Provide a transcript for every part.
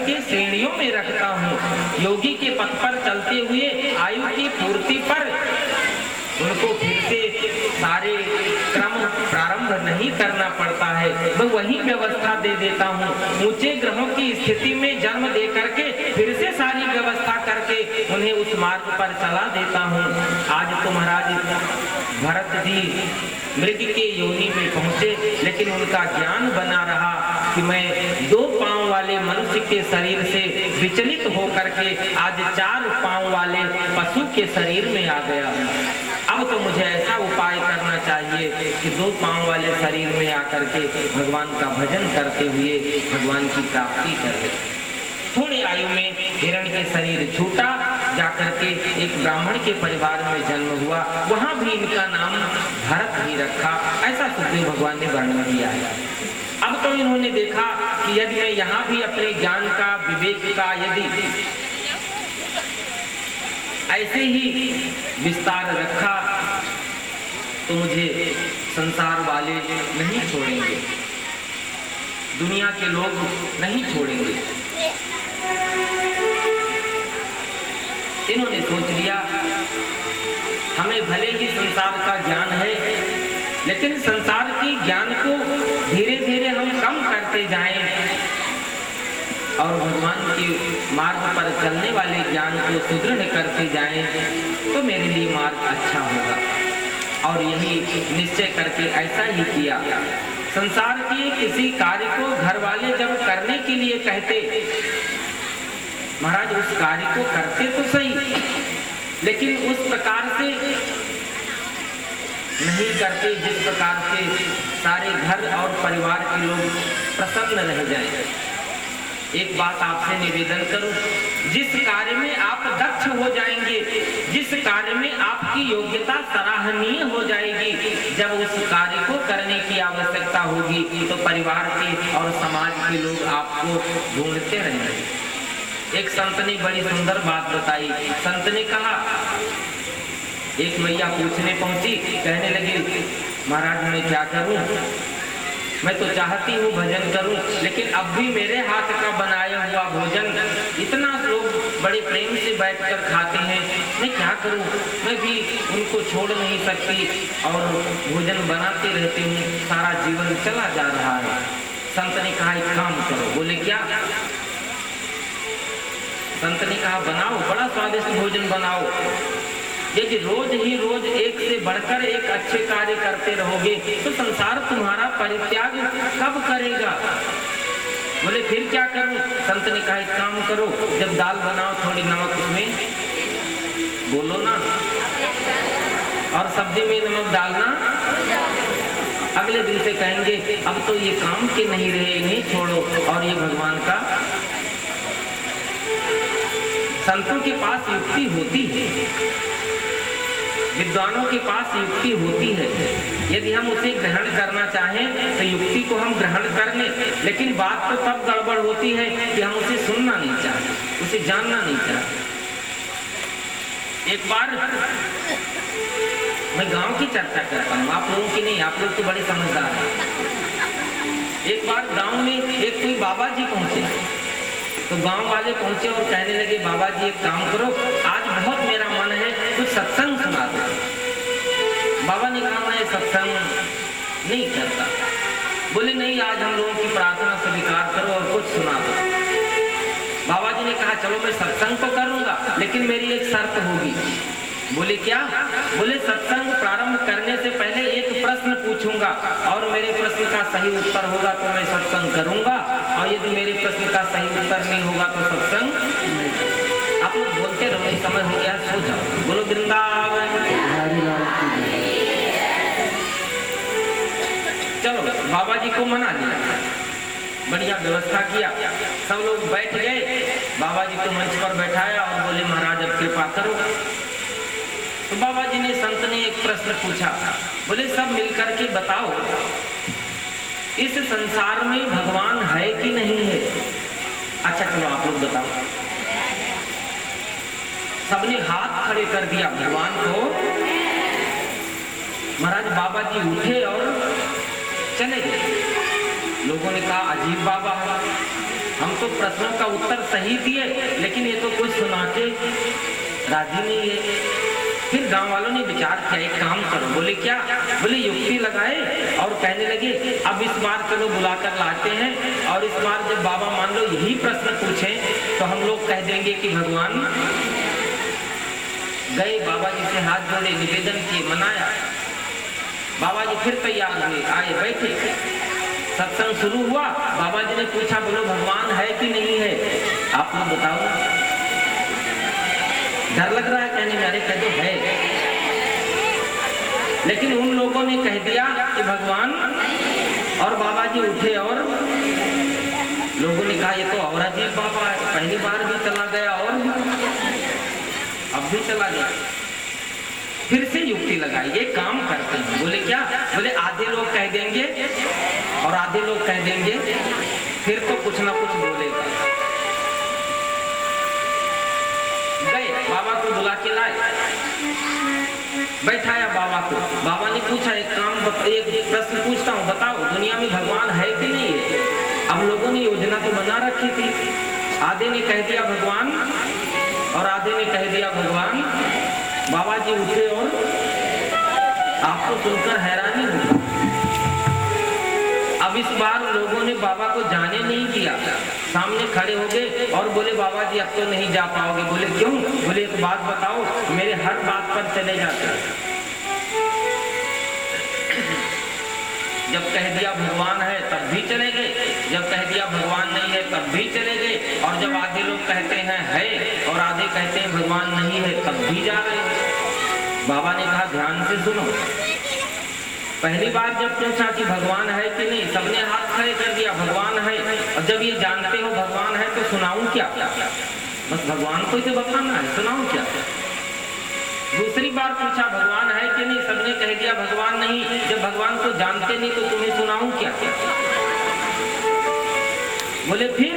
के श्रेणियों में रखता हूँ। योगी के पथ पर चलते हुए आयु की पूर्ति पर उनको फिर से सारे क्रम प्रारंभ नहीं करना पड़ता है, मैं वही व्यवस्था दे देता हूँ। ऊंचे ग्रहों की स्थिति में जन्म दे करके फिर से सारी व्यवस्था करके उन्हें उस मार्ग पर चला देता हूँ। आज तो महाराज भरत जी मृग के योनि में पहुंचे, लेकिन उनका ज्ञान बना रहा कि मैं 2 पांव वाले मनुष्य के शरीर से विचलित होकर के आज 4 पांव वाले पशु के शरीर में आ गया। अब तो मुझे ऐसा उपाय करना चाहिए कि 2 पांव वाले शरीर में आकर के भगवान का भजन करते हुए भगवान की प्राप्ति करे। थोड़ी आयु में हिरण के शरीर छूटा, जाकर के एक ब्राह्मण के परिवार में जन्म हुआ, वहां भी इनका नाम भरत ही रखा। ऐसा सुखदेव भगवान ने वर्णन किया है। अब तो इन्होंने देखा कि यदि मैं यहाँ भी अपने ज्ञान का, विवेक का यदि ऐसे ही विस्तार रखा तो मुझे संसार वाले नहीं छोड़ेंगे, दुनिया के लोग नहीं छोड़ेंगे। इन्होंने सोच लिया हमें भले ही संसार का ज्ञान है, लेकिन संसार के ज्ञान को धीरे धीरे हम कम करते जाएं और भगवान के मार्ग पर चलने वाले ज्ञान को सुदृढ़ करते जाएं तो मेरे लिए मार्ग अच्छा होगा। और यही निश्चय करके ऐसा ही किया। संसार के किसी कार्य को घर वाले जब करने के लिए कहते, महाराज उस कार्य को करते तो सही, लेकिन उस प्रकार से नहीं करते जिस प्रकार से सारे घर और परिवार के लोग प्रसन्न रह जाएं। एक बात आपसे निवेदन करूं, जिस कार्य में आप दक्ष हो जाएंगे, जिस कार्य में आपकी योग्यता सराहनीय हो जाएगी, जब उस कार्य को करने की आवश्यकता होगी तो परिवार के और समाज के लोग आपको ढूंढते रहेंगे। एक संत ने बड़ी सुंदर बात बताई। संत ने कहा, एक मैया पूछने पहुंची, कहने लगी महाराज मैं क्या करूं, मैं तो चाहती हूँ भजन करूं, लेकिन अब भी मेरे हाथ का बनाया हुआ भोजन इतना लोग बड़े प्रेम से बैठकर खाते हैं, मैं क्या करूं, मैं भी उनको छोड़ नहीं सकती और भोजन बनाते रहती हूँ, सारा जीवन चला जा रहा है। संत ने कहा एक काम करो। बोले क्या? संत ने कहा बनाओ, बड़ा स्वादिष्ट भोजन बनाओ। यदि रोज ही रोज एक से बढ़कर एक अच्छे कार्य करते रहोगे तो संसार तुम्हारा परित्याग कब करेगा? बोले फिर क्या करूं? संत ने कहा एक काम करो, जब दाल बनाओ थोड़ी नमक उसमें बोलो ना, और सब्जी में नमक डालना। अगले दिन से कहेंगे अब तो ये काम के नहीं रहे, इन्हें छोड़ो। और ये भगवान का, संतों के पास युक्ति होती है, विद्वानों के पास युक्ति होती है। यदि हम उसे ग्रहण करना चाहें तो युक्ति को हम ग्रहण कर लें, लेकिन बात तो तब गड़बड़ होती है कि हम उसे सुनना नहीं चाहते, उसे जानना नहीं चाहते। एक बार मैं गांव की चर्चा करता हूँ, आप लोगों की नहीं, आप लोग तो बड़े समझदार हैं। एक बार गांव में एक कोई बाबा जी पहुंचे, तो गांव वाले पहुंचे और कहने लगे बाबा जी एक काम करो, आज बहुत मेरा मन है कुछ सत्संग सुना दो। बाबा ने कहा मैं सत्संग नहीं करता। बोले नहीं, आज हम लोगों की प्रार्थना स्वीकार करो और कुछ सुना दो। बाबा जी ने कहा चलो मैं सत्संग तो करूंगा, लेकिन मेरी एक शर्त होगी। बोले क्या? बोले सत्संग प्रारंभ करने से पहले एक प्रश्न पूछूंगा और मेरे प्रश्न का सही उत्तर होगा तो मैं सत्संग करूंगा, और यदि मेरे प्रश्न का सही उत्तर नहीं होगा तो सत्संग नहीं। आप लोग बोलते रहो, समय हो गया, सो जाओ। बोलो वृंदावन। चलो बाबा जी को मना लिया, बढ़िया व्यवस्था किया, सब लोग बैठ गए। बाबा जी को मंच पर बैठाया और बोले महाराज अब कृपा करो। तो बाबा जी ने, संत ने एक प्रश्न पूछा। बोले सब मिलकर के बताओ, इस संसार में भगवान है कि नहीं है? अच्छा चलो आप लोग बताओ। सबने हाथ खड़े कर दिया भगवान को। महाराज बाबा जी उठे और चले गए। लोगों ने कहा अजीब बाबा है, हम तो प्रश्नों का उत्तर सही दिए, लेकिन ये तो कुछ सुना के राजी नहीं है। फिर गांव वालों ने विचार किया, एक काम करो। बोले क्या? बोले युक्ति लगाए और कहने लगे अब इस बार चलो बुलाकर लाते हैं, और इस बार जब बाबा मान लो यही प्रश्न पूछें तो हम लोग कह देंगे कि भगवान गए, बाबा जी से हाथ जोड़े, निवेदन किए, मनाया। बाबा जी फिर तैयार हुए, आए, बैठे, सत्संग शुरू हुआ। बाबा जी ने पूछा, बोलो भगवान है कि नहीं है? आप लोग बताओ। डर लग रहा है कहने में, अरे कह दो है। लेकिन उन लोगों ने कह दिया कि भगवान, और बाबा जी उठे और लोगों ने कहा ये तो और अजीब बाबा है, पहली बार भी चला गया और अब भी चला गया। फिर से युक्ति लगाई, ये काम करते हैं। बोले क्या? बोले आधे लोग कह देंगे और आधे लोग कह देंगे, फिर तो कुछ ना कुछ बोलेगा। गए, बाबा को बुला के लाए, बैठाया बाबा को। बाबा ने पूछा, एक प्रश्न पूछता हूँ, बताओ दुनिया में भगवान है कि नहीं है? अब लोगों ने योजना तो बना रखी थी, आधे ने कह दिया भगवान और आधे ने कह दिया भगवान। बाबा जी उठे और आपको सुनकर हैरानी हुई। अब इस बार लोगों ने बाबा को जाने नहीं दिया, सामने खड़े हो गए और बोले बाबा जी अब तो नहीं जा पाओगे। बोले क्यों? बोले एक बात बताओ, मेरे हर बात पर चले जाते, जब कह दिया भगवान है तब भी चले गए, जब कह दिया भगवान नहीं है तब भी चले गए, और जब आधे लोग कहते हैं है और आधे कहते हैं भगवान नहीं है तब भी जा रहे। बाबा ने कहा ध्यान से सुनो, पहली बार जब पूछा कि भगवान है कि नहीं, सबने हाथ खड़े कर दिया भगवान है, और जब ये जानते हो भगवान है तो सुनाऊं क्या? बस भगवान को इसे बताना है, सुनाऊं क्या? दूसरी बार पूछा भगवान है कि नहीं, सबने कह दिया भगवान नहीं, जब भगवान को जानते नहीं तो तुम्हें सुनाऊं क्या? बोले फिर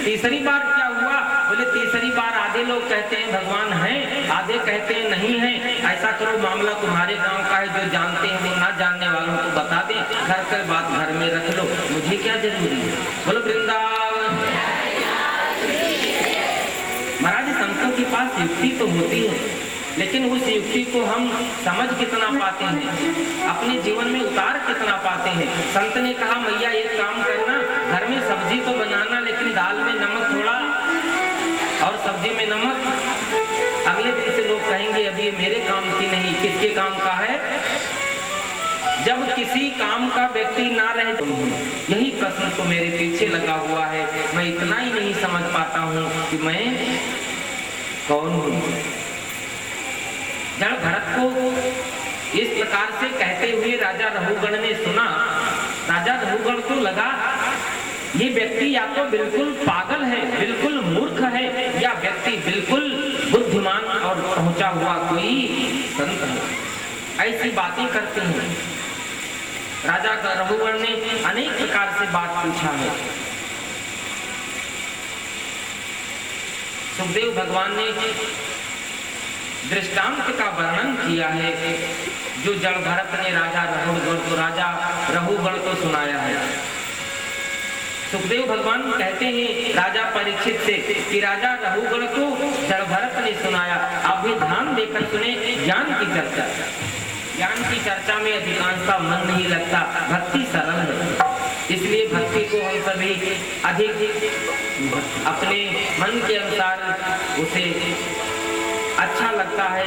तीसरी बार क्या हुआ? बोले तीसरी बार आधे लोग कहते हैं भगवान है, आधे कहते हैं नहीं है। ऐसा करो, मामला तुम्हारे गांव का है, जो जानते हैं वो ना जानने वालों को बता दें, घर कर बात घर में रख लो, मुझे क्या जरूरी है? बोलो वृंदावन। महाराज संतों के पास युक्ति तो होती है, लेकिन उस युक्ति को हम समझ कितना पाते हैं, अपने जीवन में उतार कितना पाते हैं। संत ने कहा मैया एक काम करना, घर में सब्जी तो बनाना, लेकिन दाल में नमक थोड़ा और सब्जी में नमक। अगले दिन से लोग कहेंगे अभी ये मेरे काम की नहीं, किसके काम का है? जब किसी काम का व्यक्ति ना रहे तो यही प्रश्न तो मेरे पीछे लगा हुआ है। मैं इतना ही नहीं समझ पाता हूँ कि मैं कौन हूँ। जब भरत को इस प्रकार से कहते हुए राजा रहुगण ने सुना, राजा रहुगण को लगा ये व्यक्ति या तो बिल्कुल पागल है, बिल्कुल मूर्ख है, या व्यक्ति बिल्कुल बुद्धिमान और पहुंचा हुआ कोई संत है। ऐसी बातें करते हैं। राजा रहुगण ने अनेक प्रकार से बात पूछा है। सुखदेव भगवान ने दृष्टांत का वर्णन किया है, जो जड़ भरत ने राजा रहुगण को सुनाया है। सुखदेव भगवान कहते हैं राजा परीक्षित से कि राजा रहुगण को जड़ भरत ने सुनाया। आप भी ध्यान देकर सुने, ज्ञान की चर्चा, ज्ञान की चर्चा में अधिकांश का मन नहीं लगता। भक्ति सरल है, इसलिए भक्ति को हम सभी अधिक अपने मन के अनुसार उसे अच्छा लगता है,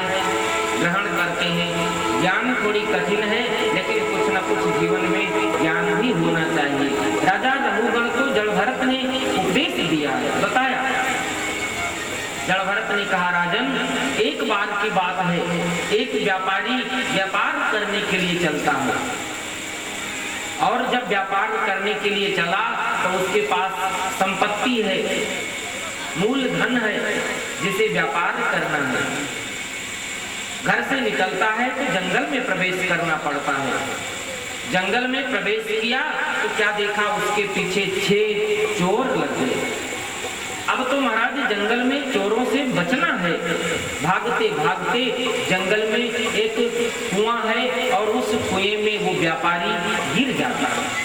ग्रहण करते हैं। ज्ञान थोड़ी कठिन है, लेकिन कुछ न कुछ जीवन में ज्ञान भी होना चाहिए। राजा रहुगण को जड़ भरत ने उपदेश दिया है, बताया। जड़ भरत ने कहा राजन, एक बार की बात है, एक व्यापारी व्यापार करने के लिए चलता है, और जब व्यापार करने के लिए चला तो उसके पास संपत्ति है, मूल धन है, जिसे व्यापार करना है। घर से निकलता है तो जंगल में प्रवेश करना पड़ता है। जंगल में प्रवेश किया तो क्या देखा, उसके पीछे 6 चोर लग गए। अब तो महाराज जंगल में चोरों से बचना है। भागते भागते जंगल में एक कुआं है, और उस कुएं में वो व्यापारी गिर जाता है।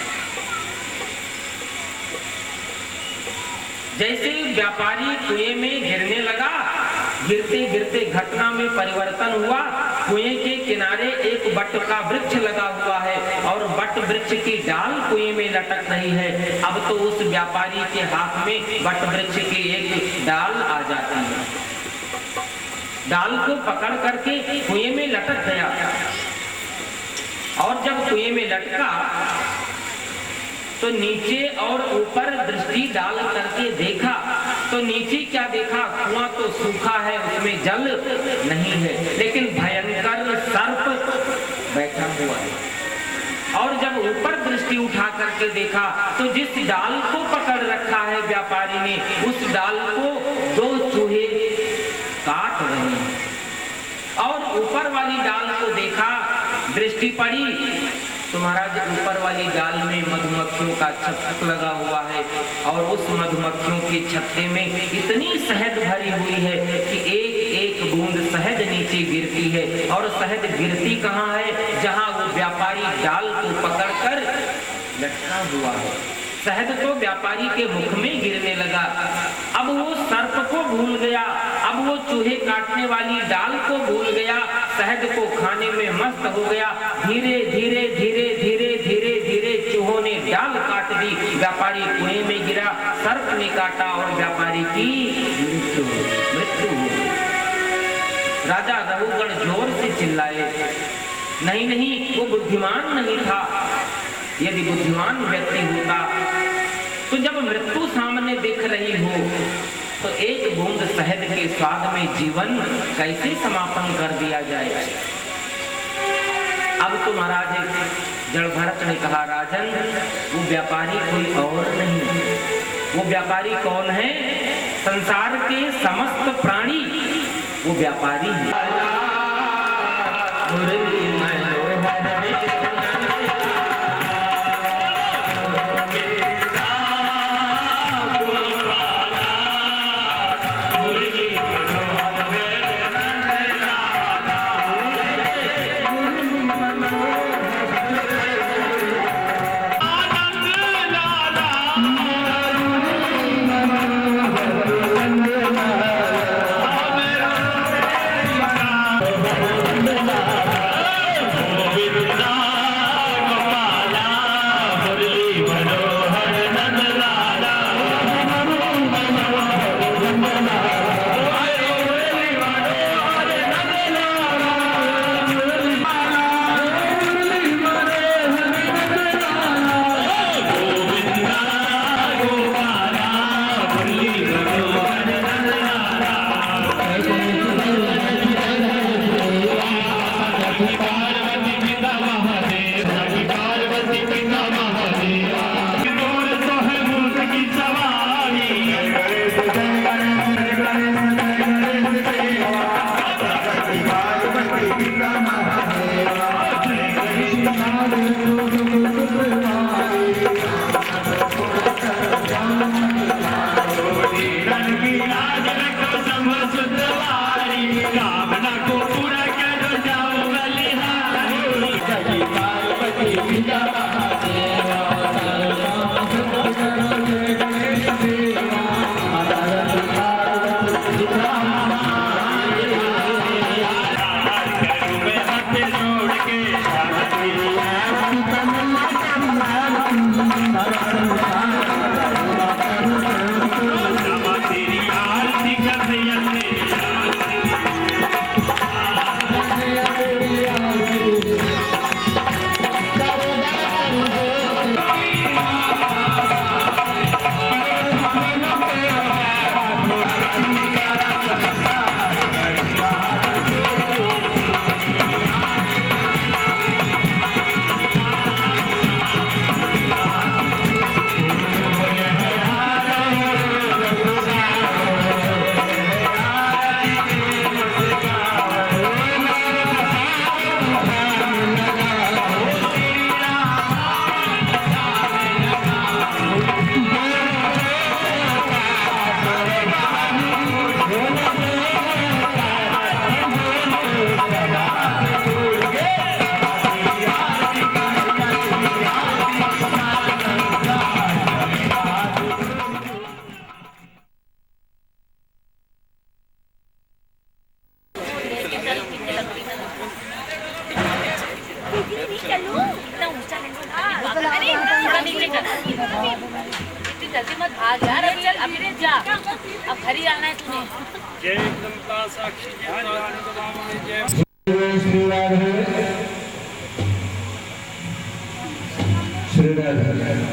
जैसे व्यापारी कुएं में गिरने लगा, गिरते गिरते घटना में परिवर्तन हुआ। कुएं के किनारे एक बट का वृक्ष लगा हुआ है और बट वृक्ष की डाल कुएं में लटक रही है। अब तो उस व्यापारी के हाथ में बट वृक्ष की एक डाल आ जाती है, डाल को पकड़ करके कुएं में लटक गया। और जब कुएं में लटका तो नीचे और ऊपर दृष्टि डाल करके देखा तो नीचे क्या देखा, कुआं तो सूखा है, उसमें जल नहीं है, लेकिन भयंकर सर्प बैठा हुआ है। और जब ऊपर दृष्टि उठा करके देखा तो जिस डाल को पकड़ रखा है व्यापारी ने, उस डाल को 2 चूहे काट रहे हैं। और ऊपर वाली डाल को देखा, दृष्टि पड़ी तो महाराज ऊपर वाली डाल में मधुमक्खियों का छत्ता लगा हुआ है और उस मधुमक्खियों के छत्ते में इतनी शहद भरी हुई है कि एक एक बूंद शहद नीचे गिरती है। और शहद गिरती कहाँ है, जहाँ वो व्यापारी डाल को पकड़कर लटका हुआ है। शहद तो व्यापारी के मुख में गिरने लगा। अब वो सर्प को भूल गया, अब वो चूहे काटने वाली डाल को भूल गया, शहद को खाने में मस्त हो गया। धीरे धीरे धीरे धीरे धीरे धीरे चूहों ने डाल काट दी, व्यापारी कुएं में गिरा, सर्प ने काटा और व्यापारी की मृत्यु हो। राजा रघुगण जोर से चिल्लाए, नहीं नहीं, वो बुद्धिमान नहीं था। यदि बुद्धिमान व्यक्ति होता तो जब मृत्यु सामने दिख रही हो तो एक बूंद शहद के स्वाद में जीवन कैसे समापन कर दिया जाए। अब तो महाराज जड़भरत ने कहा, राजन वो व्यापारी कोई और नहीं, वो व्यापारी कौन है, संसार के समस्त प्राणी वो व्यापारी है। इतनी जल्दी मत भाग यार, अभी जा, अब घर ही आना है तूने। जय कमला साक्षी जय जय श्री राधे श्री राधे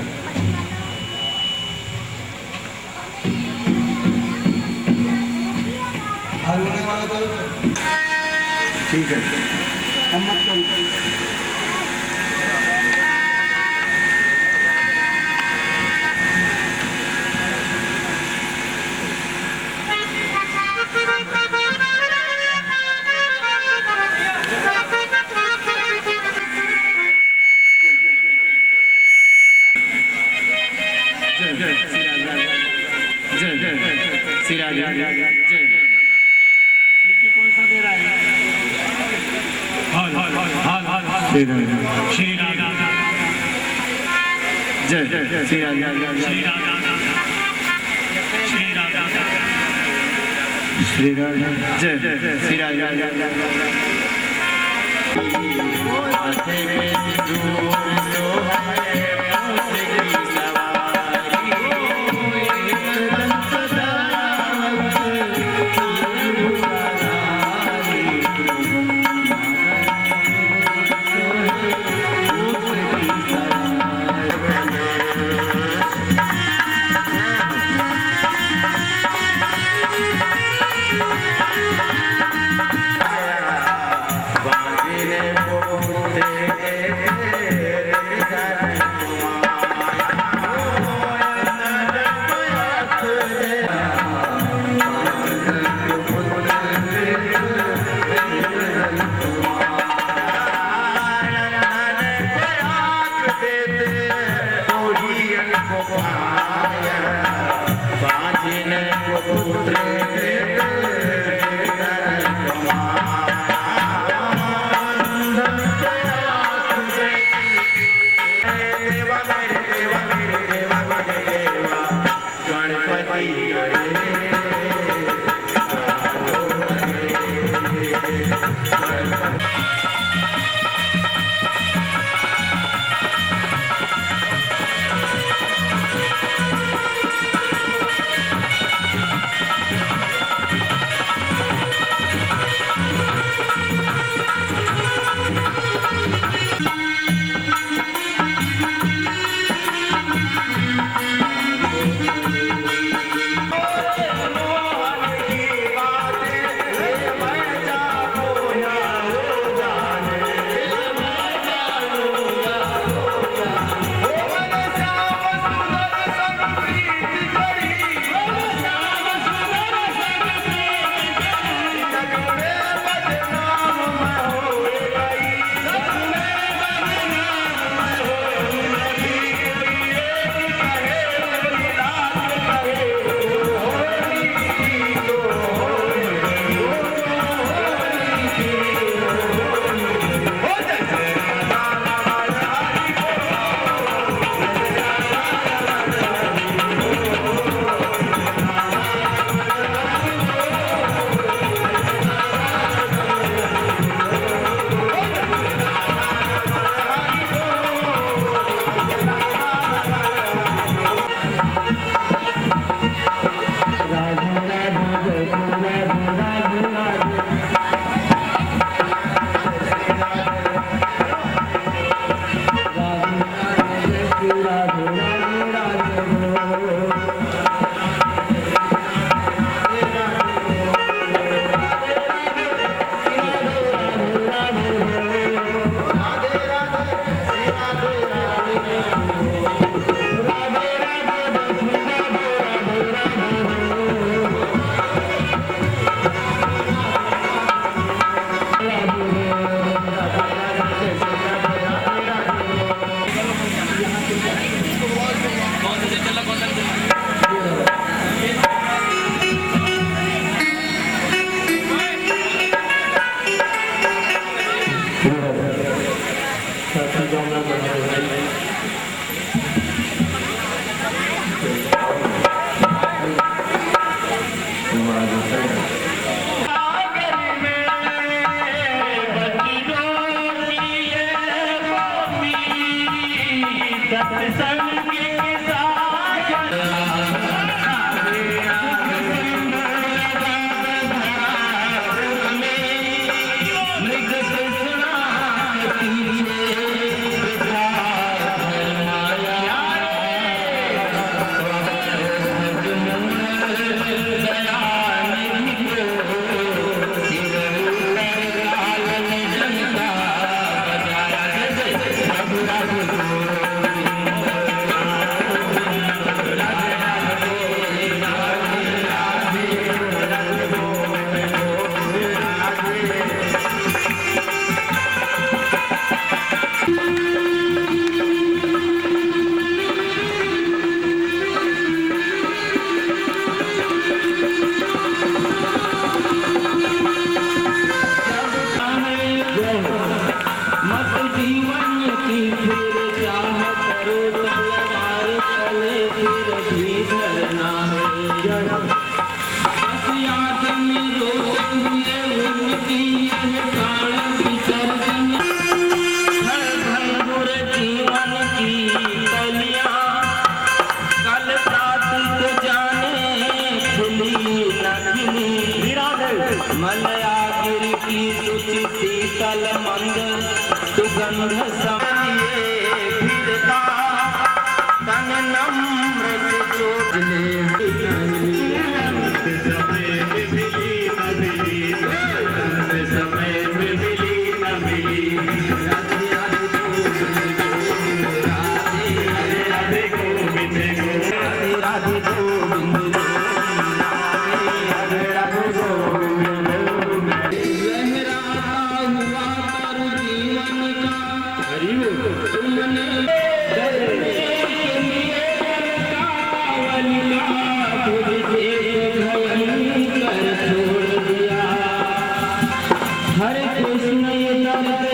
ठीक है हम मत करो श्री राधा जय जय श्री राधा श्री राधा श्री राधा श्री राधे जय जय श्री राधा सत्संग के साथ मलयागिरी की शुचि शीतल मंद सुगंध समिए फिरता तन नम्र चोचले समय में मिली न मिली समय में मिली न मिली राधे राधे गोविंद राधे राधे गोविंद हरे कृष्ण ये